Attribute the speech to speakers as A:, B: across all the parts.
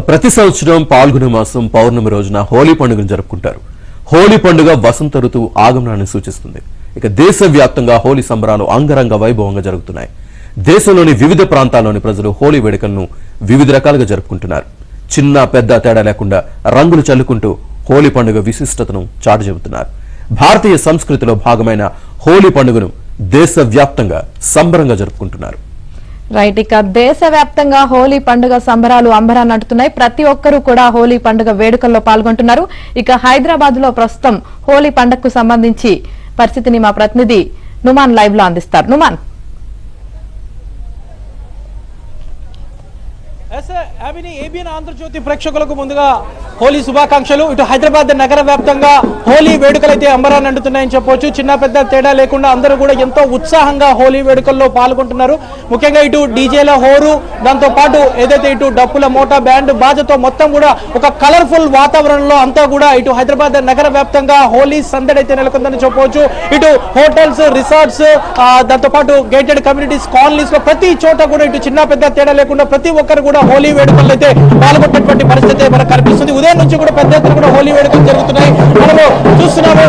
A: ప్రతి సంవత్సరం పాల్గొన మాసం పౌర్ణమి రోజున హోలీ పండుగను జరుపుకుంటారు. హోలీ పండుగ వసంత ఋతువు ఆగమనాన్ని సూచిస్తుంది. దేశవ్యాప్తంగా హోలీ సంబరాలు అంగరంగ వైభవంగా జరుగుతున్నాయి. దేశంలోని వివిధ ప్రాంతాల్లోని ప్రజలు హోలీ వేడుకలను వివిధ రకాలుగా జరుపుకుంటున్నారు. చిన్న పెద్ద తేడా లేకుండా రంగులు చల్లుకుంటూ హోలీ పండుగ విశిష్టతను చాటి చెబుతున్నారు. భారతీయ సంస్కృతిలో భాగమైన హోలీ పండుగను దేశవ్యాప్తంగా సంబరంగా జరుపుకుంటున్నారు.
B: రైట్, ఇక దేశవ్యాప్తంగా హోలీ పండుగ సంబరాలు అంబరాన్ని అంటున్నాయి. ప్రతి ఒక్కరూ కూడా హోలీ పండుగ వేడుకల్లో పాల్గొంటున్నారు. ఇక హైదరాబాద్ లో ప్రస్తుతం హోలీ పండుగకు సంబంధించి పరిస్థితిని మా ప్రతినిధి నుమాన్ లైవ్ లో అందిస్తారు. నుమాన్.
C: ఏబిఎన్ ఆంధ్రజ్యోతి ప్రేక్షకులకు ముందుగా హోలీ శుభాకాంక్షలు. ఇటు హైదరాబాద్ నగర వ్యాప్తంగా హోలీ వేడుకలు అయితే అంబరాన్ని అంటున్నాయని చెప్పొచ్చు. చిన్న పెద్ద తేడా లేకుండా అందరూ కూడా ఎంతో ఉత్సాహంగా హోలీ వేడుకల్లో పాల్గొంటున్నారు. ముఖ్యంగా ఇటు డీజేల హోరు, దాంతో పాటు ఏదైతే ఇటు డప్పుల మోటా బ్యాండ్ బాజతో మొత్తం కూడా ఒక కలర్ఫుల్ వాతావరణంలో అంతా కూడా ఇటు హైదరాబాద్ నగర వ్యాప్తంగా హోలీ సందడి అయితే నెలకొందని చెప్పవచ్చు. ఇటు హోటల్స్, రిసార్ట్స్, దాంతో పాటు గేటెడ్ కమ్యూనిటీస్, కాలనీస్ లో ప్రతి చోట కూడా ఇటు చిన్న పెద్ద తేడా లేకుండా ప్రతి ఒక్కరు కూడా హోలీ వేడుకల్లో అయితే పాల్గొన్నటువంటి పరిస్థితి మనకు కనిపిస్తుంది. ఉదయం నుంచి కూడా పెద్ద ఎత్తున కూడా హోలీ వేడుకలు జరుగుతున్నాయి. మనము చూస్తున్నాము,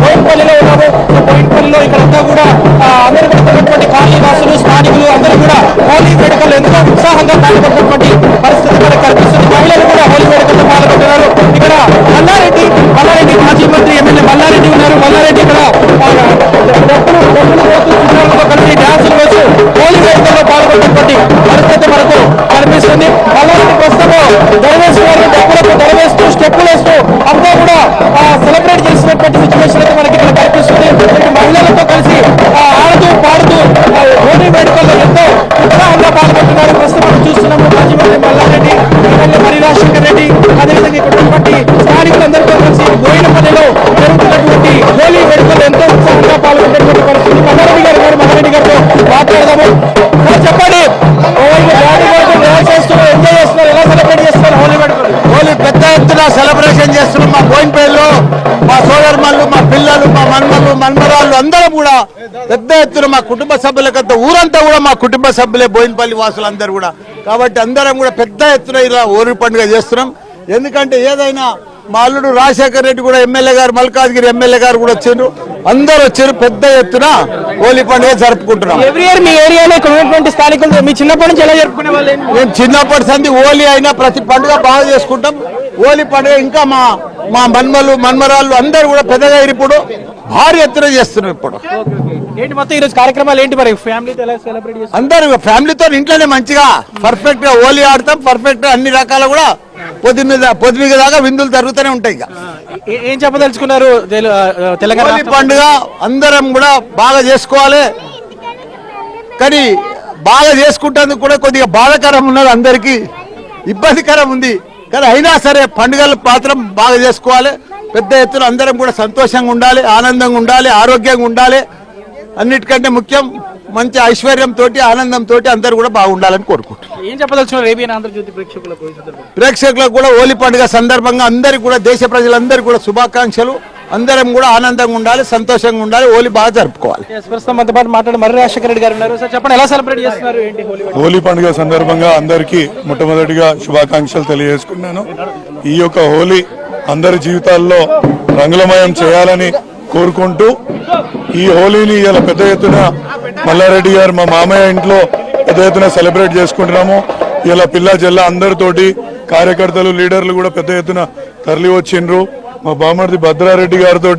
C: బోయిన్పల్లిలో ఉన్నాము. బోయిన్పల్లిలో ఇక్కడంతా కూడా అందరూ ఉన్నటువంటి కాలనీ వాసులు, స్థానికులు అందరూ కూడా హోలీ వేడుకలు ఎంతో ఉత్సాహంగా పాల్గొన్నటువంటి పరిస్థితి మనకు కనిపిస్తుంది. మహిళలు కూడా హోలీ వేడుకల్లో పాల్గొంటున్నారు. ఇక్కడ మల్లారెడ్డి మాజీ మంత్రి ఎమ్మెల్యే మల్లారెడ్డి ఉన్నారు. మల్లారెడ్డి ఇక్కడ కలిసి డ్యాన్సులు వేసి హోలీ వేడుకల్లో పాల్గొన్నటువంటి పరిస్థితి మనకు కనిపిస్తుంది. మల్లారెడ్డి ప్రస్తుతం దరవేస్తున్నారు, డప్పులకు దరవేస్తూ స్టెప్పులు వేస్తూ అంతా కూడా సెలబ్రేట్ చేసినటువంటి సిచ్యువేషన్ అయితే మనకి ఇక్కడ కనిపిస్తుంది. మహిళలతో కలిసి ఆడుతూ పాడుతూ హోలీ వేడుకల్లో ఎంతో ఉత్సాహంగా పాల్గొంటున్నారు. ప్రస్తుతం మనం చూస్తున్నాము మాజీ మంత్రి మల్లారెడ్డి, ఎమ్మెల్యే మరి రాజశేఖర్ రెడ్డి, అదేవిధంగా ఇక్కడ ఉన్నటువంటి స్థానికులందరితో కలిసి బోయినపల్లిలో జరుగుతున్నటువంటి హోలీ వేడుకల్లో ఎంతో ఉత్సాహంగా పాల్గొనేటువంటి పరిస్థితి. మల్లారెడ్డి గారితో మాట్లాడదాము. చెప్పండి, ఎంజాయ్ చేస్తున్నారు, ఎలా సెలబ్రేట్ చేస్తున్నారు హోలీ వేడుకలు?
D: హోలీ పెద్ద ఎత్తున సెలబ్రేషన్ చేస్తున్నాం. మా బోయిన్పల్లిలో మా సోదరులు, మా పిల్లలు, మా మన్మరాళ్ళు అందరూ కూడా పెద్ద ఎత్తున మా కుటుంబ సభ్యులకంతా ఊరంతా కూడా మా కుటుంబ సభ్యులే బోయిన్పల్లి వాసులు అందరూ కూడా. కాబట్టి అందరం కూడా పెద్ద ఎత్తున ఇలా హోలీ పండుగ చేస్తున్నాం. ఎందుకంటే ఏదైనా మా అల్లుడు రాజశేఖర్ రెడ్డి కూడా ఎమ్మెల్యే గారు, మల్కాజ్గిరి ఎమ్మెల్యే గారు కూడా వచ్చారు, అందరూ వచ్చారు. పెద్ద ఎత్తున హోలీ పండుగ జరుపుకుంటున్నాం.
C: ఎవ్రీ ఇయర్ మీ ఏరియాలో ఉన్నటువంటి స్థానికులు మీ చిన్నప్పటి నుంచి ఎలా జరుపుకునే వాళ్ళు?
D: మేము చిన్నప్పటి సంది హోలీ అయినా ప్రతి పండుగ బాగా చేసుకుంటాం. హోలీ పండుగ ఇంకా మా మన్మరాళ్ళు అందరూ కూడా పెద్దగా ఇప్పుడు భారీ ఎత్తున చేస్తున్నాం. ఇప్పుడు
C: ఏంటి మొత్తం ఈరోజు కార్యక్రమాలు ఏంటి మరి? ఫ్యామిలీతో ఎలా సెలబ్రేట్ చేస్తారు?
D: అందరూ ఫ్యామిలీతో ఇంట్లోనే మంచిగా పర్ఫెక్ట్ గా హోలీ ఆడతాం. పర్ఫెక్ట్ గా అన్ని రకాల కూడా పొద్దున్న దాకా విందులు జరుగుతూనే ఉంటాయి.
C: ఏం చెప్పదలుచుకున్నారు? తెలంగాణ
D: పండుగ అందరం కూడా బాగా చేసుకోవాలి, కానీ బాగా చేసుకుంటేందుకు కూడా కొద్దిగా బాధాకరం ఉన్నది, అందరికీ ఇబ్బందికరం ఉంది. కానీ అయినా సరే పండుగలు మాత్రం బాగా చేసుకోవాలి. పెద్ద ఎత్తున అందరం కూడా సంతోషంగా ఉండాలి, ఆనందంగా ఉండాలి, ఆరోగ్యంగా ఉండాలి. అన్నిటికంటే ముఖ్యం మంచి ఐశ్వర్యంతో, ఆనందంతో అందరూ కూడా బాగుండాలని కోరుకుంటున్నాం.
C: ఏం చెప్పదలుచుకున్నారు ఏబిఎన్ ఆంధ్రజ్యోతి
D: ప్రేక్షకులకు కూడా హోలీ పండుగ సందర్భంగా అందరికీ కూడా, దేశ ప్రజలందరికీ కూడా శుభాకాంక్షలు. అందరం కూడా ఆనందంగా ఉండాలి, సంతోషంగా ఉండాలి, హోలీ బాగా జరుపుకోవాలి.
C: మనతో పాటు మాట్లాడి మరి రాజశేఖర రెడ్డి గారు ఉన్నారు. సార్ చెప్పండి, ఎలా సెలబ్రేట్ చేస్తున్నారు ఏంటి
E: హోలీ పండుగ సందర్భంగా? అందరికీ మొట్టమొదటిగా శుభాకాంక్షలు తెలియజేసుకున్నాను. ఈ యొక్క హోలీ అందరి జీవితాల్లో రంగులమయం చేయాలని కోరుకుంటూ ఈ హోలీని ఇలా పెద్ద ఎత్తున మల్లారెడ్డి గారు మా మామయ్య ఇంట్లో పెద్ద ఎత్తున సెలబ్రేట్ చేసుకుంటున్నాము. ఇలా పిల్ల జల్ల అందరితోటి కార్యకర్తలు, లీడర్లు కూడా పెద్ద ఎత్తున తరలి వచ్చిండ్రు. మా బామర్ది భద్రారెడ్డి గారితో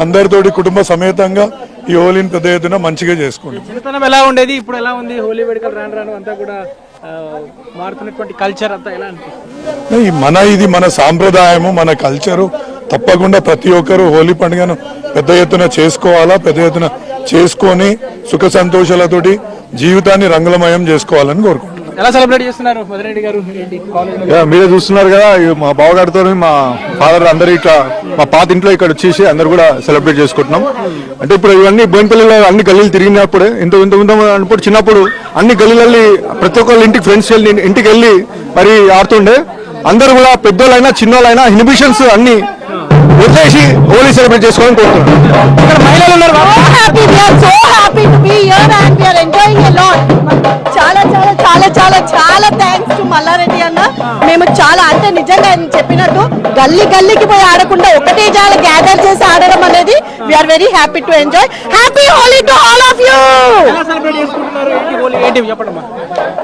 E: అందరితోటి కుటుంబ సమేతంగా ఈ హోలీని పెద్ద ఎత్తున మంచిగా చేసుకుంటాం.
C: ఎలా ఉండేది, ఇప్పుడు ఎలా ఉంది హోలీ వేడుకలు? రాను అంతా కూడా మారుతున్నటువంటి కల్చర్ అంతా ఎలా అనిపిస్తుంది?
E: ఇది మన సాంప్రదాయము, మన కల్చరు. తప్పకుండా ప్రతి ఒక్కరు హోలీ పండుగను పెద్ద ఎత్తున చేసుకోవాలా, పెద్ద ఎత్తున చేసుకొని సుఖ సంతోషాలతోటి జీవితాన్ని రంగులమయం చేసుకోవాలని కోరుకుంటున్నాను.
C: ఎలా సెలబ్రేట్ చేస్తున్నారు మధురెడ్డి గారు?
E: మీరే చూస్తున్నారు కదా, మా బావగారితో మా ఫాదర్ అందరు ఇట్లా మా పాత ఇంట్లో ఇక్కడ వచ్చేసి అందరు కూడా సెలబ్రేట్ చేసుకుంటున్నాం. అంటే ఇప్పుడు ఇవన్నీ బోయినపల్లిలో అన్ని గల్లీలు తిరిగినప్పుడే అప్పుడు చిన్నప్పుడు అన్ని గల్లీలಲ್ಲಿ ప్రతి ఒక్కళ్ళ ఇంటికి ఫ్రెండ్స్ ఇంటికి వెళ్ళి మరి ఆడుతుండే. అందరు కూడా పెద్దోళ్ళైనా చిన్నోళ్ళైనా ఇన్హిబిషన్స్ అన్ని
D: వచ్చేసి హోలీ సెలబ్రేట్ చేసుకోవాలని కోరుతున్నాను.
C: ఇక్కడ మహిళలు ఉన్నారు బాబు.
F: happy. We are so happy to be here and we are enjoying a lot. చాలా చాలా చాలా చాలా చాలా థ్యాంక్స్ టు మల్లారెడ్డి అన్న. మేము చాలా అంటే నిజంగా ఆయన చెప్పినట్టు గల్లీ గల్లీకి పోయి ఆడకుండా ఒకటే చాలా గ్యాదర్ చేసి ఆడడం అనేది we are very happy to enjoy. Happy Holi to all of you.
C: ఎలా సెలబ్రేట్ చేసుకుంటున్నారు? ఏంటి హోలీ ఏంటి చెప్పండి అమ్మా.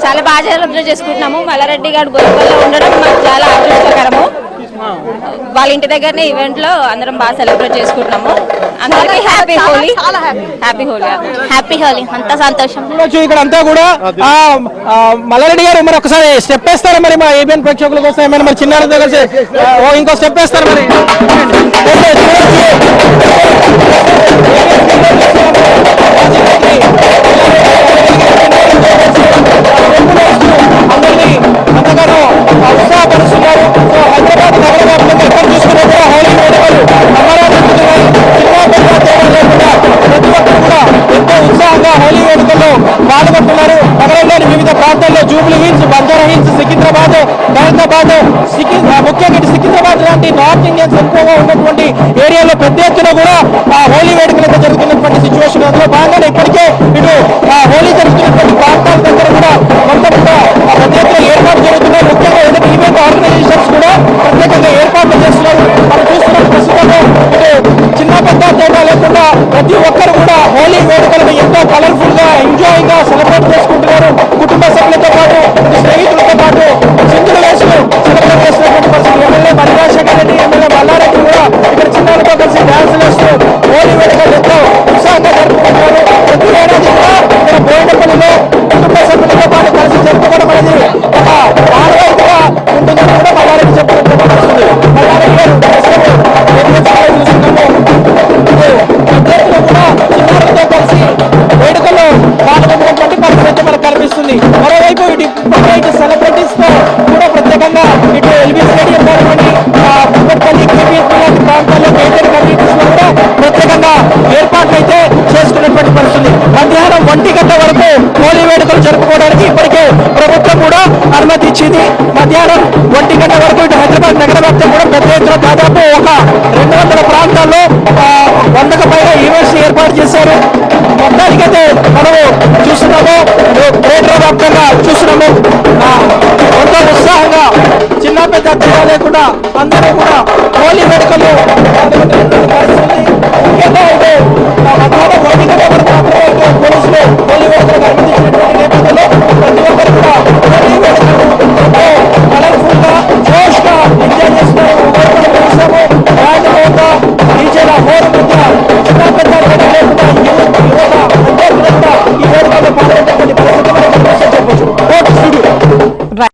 G: చాలా బాగా సెలబ్రేట్ చేసుకుంటున్నాము. మల్లారెడ్డి గారు గొప్పల్లో ఉండడం మాకు చాలా అదృష్టకరము. వాళ్ళ ఇంటి దగ్గరనే ఈవెంట్ లో అందరం బాగా సెలబ్రేట్ చేసుకుంటున్నాము. అందరికీ happy Holi. Happy Holi. Happy Holi. అంత సంతోషం.
C: ఇక్కడ అంతా కూడా మల్లారెడ్డి గారు మరి ఒకసారి స్టెప్ వేస్తారా మరి మా ఏబిఎన్ ప్రేక్షకుల కోసం ఏమైనా మరి చిన్నారులతో కలిసి ఇంకో స్టెప్ వేస్తారా మరి? అందరినీ అంతగానో ఉత్సాహపరుస్తున్నారు. సో హైదరాబాద్ నగర వ్యాప్తంగా ఎక్కడ చూసుకున్నా కూడా హోలీ వేడుకలు అమరావతి చిన్న పెద్ద తేడా లేకుండా ప్రతి ఒక్కరు కూడా ఎంతో ఉత్సాహంగా హోలీ వేడుకల్లో పాల్గొంటున్నారు. నగరంలోని వివిధ ప్రాంతాల్లో Jubilee hills, Banjara hills, Secunderabad, Khairatabad, ముఖ్యంగా సికింద్రాబాద్ లాంటి నార్త్ ఇండియన్స్ ఎక్కువగా ఉన్నటువంటి ఏరియాలో పెద్ద ఎత్తున కూడా హోలీ వేడుకలు అయితే జరుగుతున్నటువంటి సిచ్యువేషన్. అందులో భాగంగా ఇప్పటికే ఇటు హోలీ జరుగుతున్నటువంటి ప్రాంతాల దగ్గర కూడా కొంత పెద్ద ఎత్తున ఏర్పాటు జరుగుతున్నాయి. ముఖ్యంగా ఏదైతే ఈవెంట్ ఆర్గనైజేషన్స్ కూడా ప్రత్యేకంగా ఏర్పాట్లు చేస్తున్నారు. మనం చూస్తున్నాం ప్రస్తుతం ఇటు చిన్న పెద్ద తేడా లేకుండా ప్రతి ఒక్కరు కూడా హోలీ వేడుకలను ఎంతో కలర్ఫుల్ గా ఎంజాయింగ్ గా సెలబ్రేట్ చేసుకుంటున్నారు. కుటుంబ సభ్యులతో పాటు స్నేహితులతో పాటు సింధులు వేసి సెలబ్రేట్ చేసినటువంటి పరిస్థితి. ఎమ్మెల్యే మల్లిరాజశేఖర రెడ్డి, ఎమ్మెల్యే మల్లారెడ్డి కూడా ఇక్కడ చిన్నారులతో కలిసి డాన్సులు వేస్తూ హోలీ వేడుకలు ఎంతో ఉత్సాహంగా జరుపుకుంటున్నారు. ప్రతి ఏడాది కూడా ఇక్కడ బోయినపల్లిలో కుటుంబ సభ్యులతో పాటు కలిసి జరుపుకోవడం అనేది ఒక ఆనవాయితీగా ఉంటుందని కూడా మల్లారెడ్డి చెప్పడం వస్తుంది. మల్లారెడ్డి గారు చూస్తున్నాము కూడా చిన్నారులతో కలిసి వేడుకల్లో పాల్గొన్నటువంటి పరిస్థితి మనకు కనిపిస్తుంది. మరోవైపు ఇటు సెలబ్రిటీస్ తో కూడా ప్రత్యేకంగా ఇటు ఎల్బీ స్టేడియం కానివ్వండి, కుక్కట్పల్లి, కేపీఎస్ లాంటి ప్రాంతాల్లో మెయింటైన్ కమ్యూనిటీస్ లో కూడా ప్రత్యేకంగా ఏర్పాట్లు అయితే చేసుకున్నటువంటి పరిస్థితి. మధ్యాహ్నం 1 గంట వరకు హోలీ వేడుకలు జరుపుకోవడానికి ఇప్పటికే ప్రభుత్వం కూడా అనుమతి ఇచ్చింది. మధ్యాహ్నం 1 గంట వరకు ఇటు హైదరాబాద్ నగర వ్యాప్తంగా కూడా పెద్ద ఎత్తున దాదాపు ఒక 200 ప్రాంతాల్లో 100కు పైగా ఈవెంట్స్ ఏర్పాటు చేశారు. మొత్తానికైతే మనము చూస్తున్నాము, గ్రేటర్ వ్యాప్తంగా చూస్తున్నాము ఎంతో ఉత్సాహంగా చిన్న పెద్ద తేడా లేకుండా అందరూ కూడా హోలీ వేడుకలు